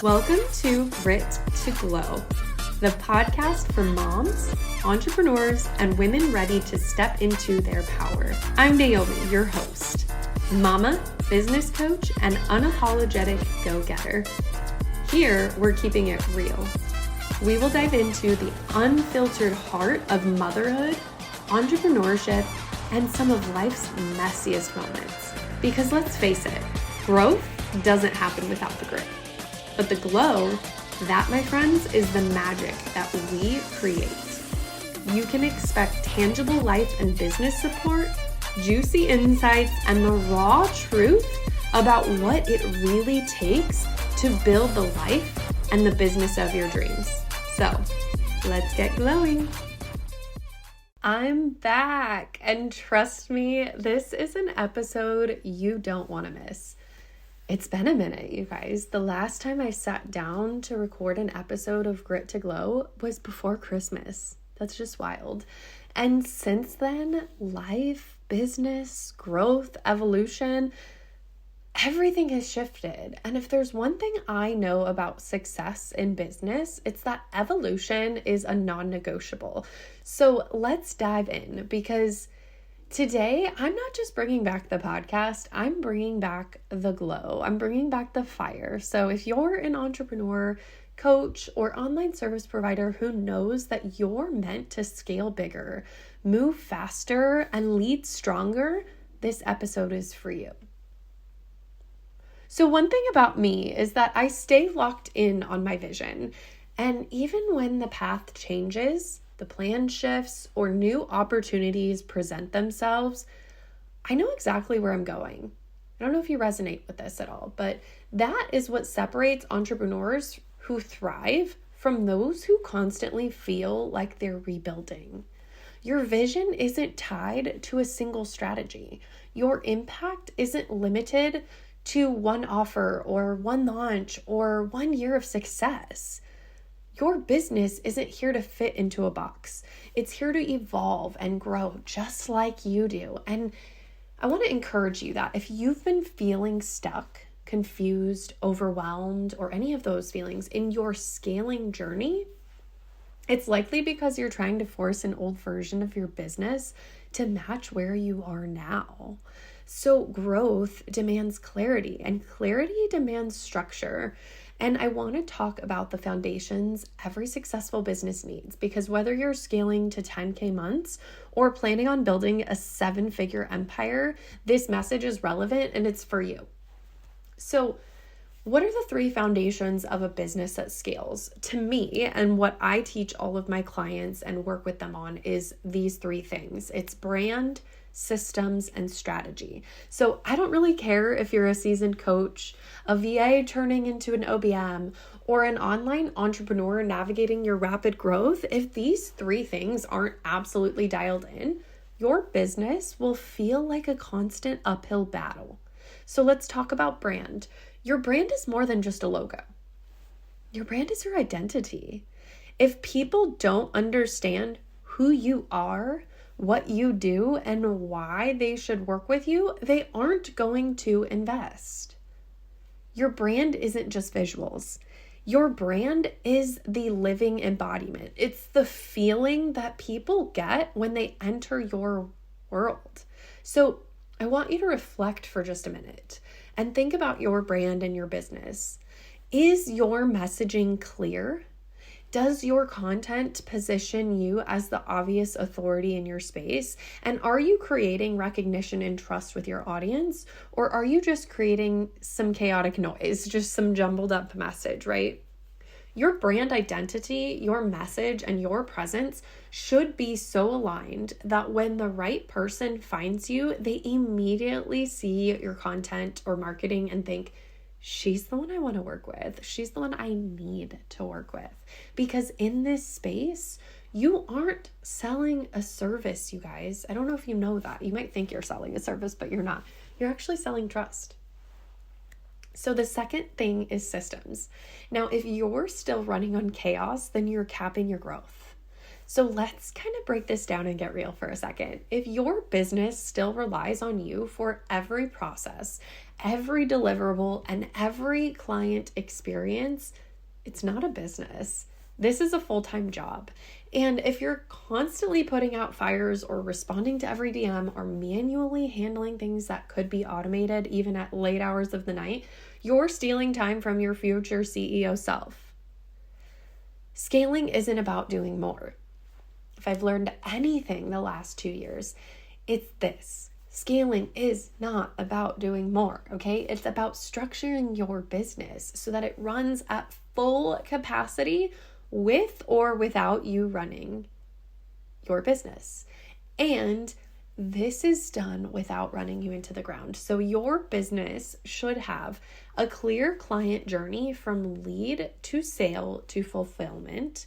Welcome to Grit to Glow, the podcast for moms, entrepreneurs, and women ready to step into their power. I'm Naomi, your host, mama, business coach, and unapologetic go-getter. Here, we're keeping it real. We will dive into the unfiltered heart of motherhood, entrepreneurship, and some of life's messiest moments. Because let's face it, growth doesn't happen without the grit. But the glow, that, my friends, is the magic that we create. You can expect tangible life and business support, juicy insights, and the raw truth about what it really takes to build the life and the business of your dreams. So, let's get glowing. I'm back, and trust me, this is an episode you don't want to miss. It's been a minute, you guys. The last time I sat down to record an episode of Grit to Glow was before Christmas. That's just wild. And since then, life, business, growth, evolution, everything has shifted. And if there's one thing I know about success in business, it's that evolution is a non-negotiable. So let's dive in, because today, I'm not just bringing back the podcast, I'm bringing back the glow. I'm bringing back the fire. So if you're an entrepreneur, coach, or online service provider who knows that you're meant to scale bigger, move faster, and lead stronger, this episode is for you. So one thing about me is that I stay locked in on my vision. And even when the path changes, the plan shifts, or new opportunities present themselves, I know exactly where I'm going. I don't know if you resonate with this at all, but that is what separates entrepreneurs who thrive from those who constantly feel like they're rebuilding. Your vision isn't tied to a single strategy. Your impact isn't limited to one offer or one launch or 1 year of success. Your business isn't here to fit into a box. It's here to evolve and grow just like you do. And I want to encourage you that if you've been feeling stuck, confused, overwhelmed, or any of those feelings in your scaling journey, it's likely because you're trying to force an old version of your business to match where you are now. So growth demands clarity, and clarity demands structure. And I want to talk about the foundations every successful business needs, because whether you're scaling to 10K months or planning on building a 7-figure empire, this message is relevant and it's for you. So what are the 3 foundations of a business that scales? To me, and what I teach all of my clients and work with them on, is these 3 things. It's brand, systems, and strategy. So I don't really care if you're a seasoned coach, a VA turning into an OBM, or an online entrepreneur navigating your rapid growth. If these 3 things aren't absolutely dialed in, your business will feel like a constant uphill battle. So let's talk about brand. Your brand is more than just a logo. Your brand is your identity. If people don't understand who you are, what you do, and why they should work with you, they aren't going to invest. Your brand isn't just visuals. Your brand is the living embodiment. It's the feeling that people get when they enter your world. So I want you to reflect for just a minute and think about your brand and your business. Is your messaging clear? Does your content position you as the obvious authority in your space? And are you creating recognition and trust with your audience? Or are you just creating some chaotic noise, just some jumbled up message, right? Your brand identity, your message, and your presence should be so aligned that when the right person finds you, they immediately see your content or marketing and think, she's the one I want to work with. She's the one I need to work with. Because in this space, you aren't selling a service, you guys. I don't know if you know that. You might think you're selling a service, but you're not. You're actually selling trust. So the second thing is systems. Now, if you're still running on chaos, then you're capping your growth. So let's kind of break this down and get real for a second. If your business still relies on you for every process, every deliverable and every client experience, it's not a business. This is a full-time job. And if you're constantly putting out fires or responding to every DM or manually handling things that could be automated even at late hours of the night, you're stealing time from your future CEO self. Scaling isn't about doing more. If I've learned anything the last 2 years, it's this. Scaling is not about doing more, okay? It's about structuring your business so that it runs at full capacity with or without you running your business. And this is done without running you into the ground. So your business should have a clear client journey from lead to sale to fulfillment.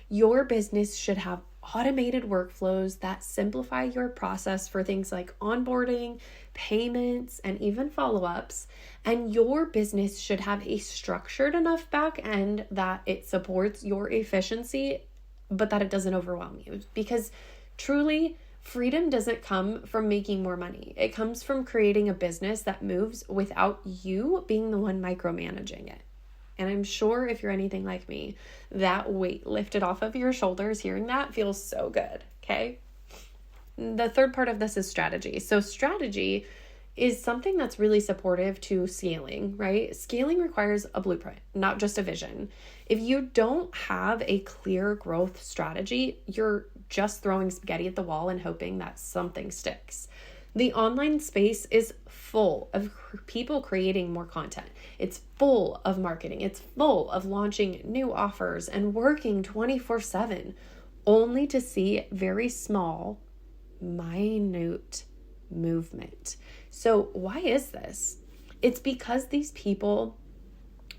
Your business should have automated workflows that simplify your process for things like onboarding, payments, and even follow-ups. And your business should have a structured enough back end that it supports your efficiency, but that it doesn't overwhelm you. Because truly, freedom doesn't come from making more money. It comes from creating a business that moves without you being the one micromanaging it. And I'm sure if you're anything like me, that weight lifted off of your shoulders, hearing that feels so good, okay? The third part of this is strategy. So strategy is something that's really supportive to scaling, right? Scaling requires a blueprint, not just a vision. If you don't have a clear growth strategy, you're just throwing spaghetti at the wall and hoping that something sticks. The online space is full of people creating more content. It's full of marketing. It's full of launching new offers and working 24/7, only to see very small, minute movement. So why is this? It's because these people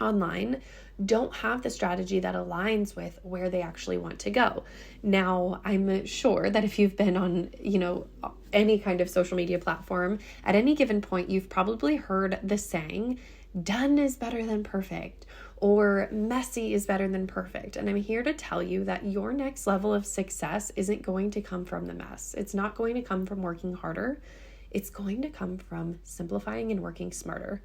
online don't have the strategy that aligns with where they actually want to go. Now, I'm sure that if you've been on, any kind of social media platform, at any given point, you've probably heard the saying, done is better than perfect, or messy is better than perfect. And I'm here to tell you that your next level of success isn't going to come from the mess. It's not going to come from working harder. It's going to come from simplifying and working smarter.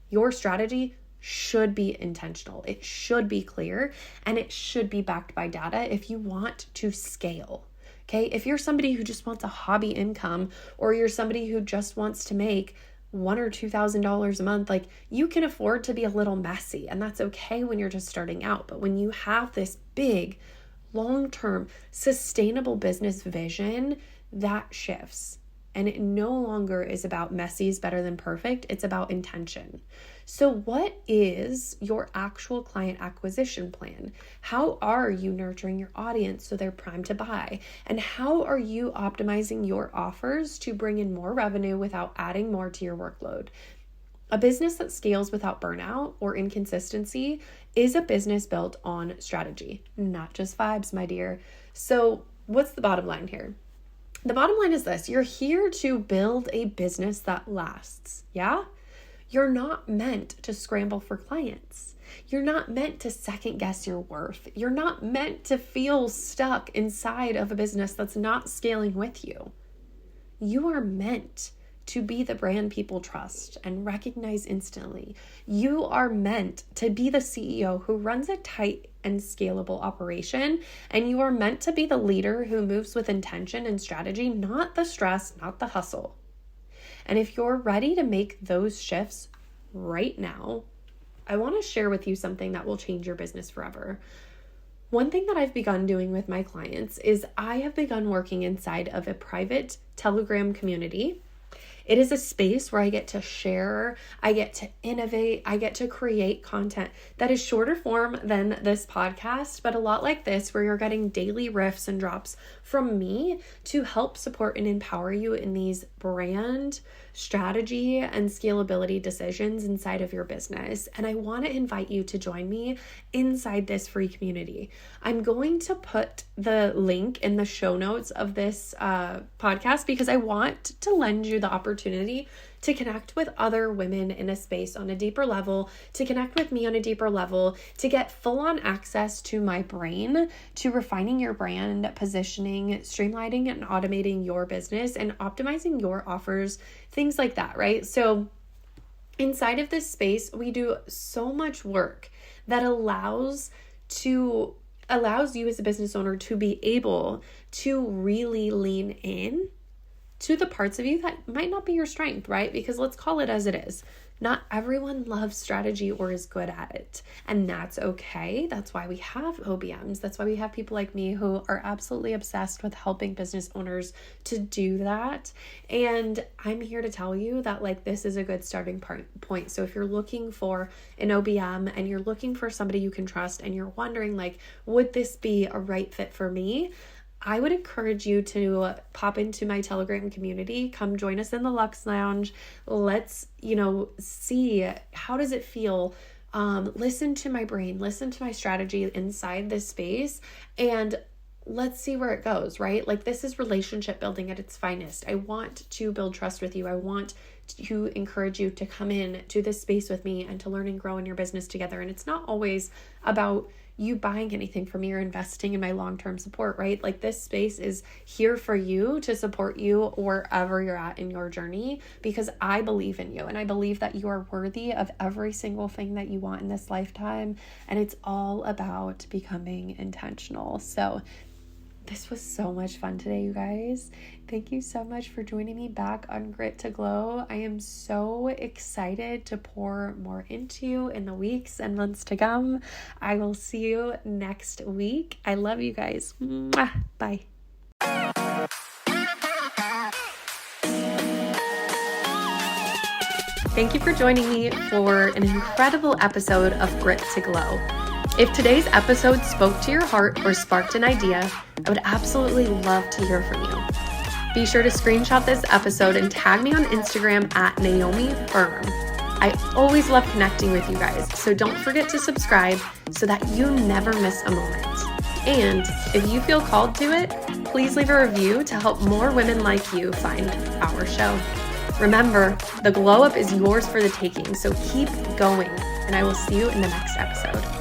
Your strategy should be intentional. It should be clear, and it should be backed by data if you want to scale. Okay, if you're somebody who just wants a hobby income, or you're somebody who just wants to make $1,000 or $2,000 a month, you can afford to be a little messy, and that's okay when you're just starting out. But when you have this big, long-term, sustainable business vision, that shifts. And it no longer is about messy is better than perfect. It's about intention. So what is your actual client acquisition plan? How are you nurturing your audience so they're primed to buy? And how are you optimizing your offers to bring in more revenue without adding more to your workload? A business that scales without burnout or inconsistency is a business built on strategy, not just vibes, my dear. So what's the bottom line here? The bottom line is this: you're here to build a business that lasts, yeah? You're not meant to scramble for clients. You're not meant to second guess your worth. You're not meant to feel stuck inside of a business that's not scaling with you. You are meant to be the brand people trust and recognize instantly. You are meant to be the CEO who runs a tight and scalable operation, and you are meant to be the leader who moves with intention and strategy, not the stress, not the hustle. And if you're ready to make those shifts right now, I want to share with you something that will change your business forever. One thing that I've begun doing with my clients is I have begun working inside of a private Telegram community. It is a space where I get to share, I get to innovate, I get to create content that is shorter form than this podcast, but a lot like this, where you're getting daily riffs and drops from me to help support and empower you in these brand strategy and scalability decisions inside of your business. And I want to invite you to join me inside this free community. I'm going to put the link in the show notes of this podcast because I want to lend you the opportunity to connect with other women in a space on a deeper level, to connect with me on a deeper level, to get full-on access to my brain, to refining your brand, positioning, streamlining and automating your business, and optimizing your offers, things like that, right? So inside of this space, we do so much work that allows you as a business owner to be able to really lean in to the parts of you that might not be your strength, right? Because let's call it as it is. Not everyone loves strategy or is good at it. And that's okay. That's why we have OBMs. That's why we have people like me who are absolutely obsessed with helping business owners to do that. And I'm here to tell you that like this is a good starting point. So if you're looking for an OBM and you're looking for somebody you can trust and you're wondering like, would this be a right fit for me? I would encourage you to pop into my Telegram community. Come join us in the Lux Lounge. Let's, see how does it feel? Listen to my brain, listen to my strategy inside this space, and let's see where it goes, right? Like this is relationship building at its finest. I want to build trust with you. I want to encourage you to come in to this space with me and to learn and grow in your business together. And it's not always about you buying anything from me or investing in my long-term support, right? Like this space is here for you to support you wherever you're at in your journey, because I believe in you and I believe that you are worthy of every single thing that you want in this lifetime. And it's all about becoming intentional. So this was so much fun today, you guys. Thank you so much for joining me back on Grit to Glow. I am so excited to pour more into you in the weeks and months to come. I will see you next week. I love you guys. Mwah. Bye. Thank you for joining me for an incredible episode of Grit to Glow. If today's episode spoke to your heart or sparked an idea, I would absolutely love to hear from you. Be sure to screenshot this episode and tag me on Instagram at Naomi Firm. I always love connecting with you guys, so don't forget to subscribe so that you never miss a moment. And if you feel called to it, please leave a review to help more women like you find our show. Remember, the glow up is yours for the taking, so keep going, and I will see you in the next episode.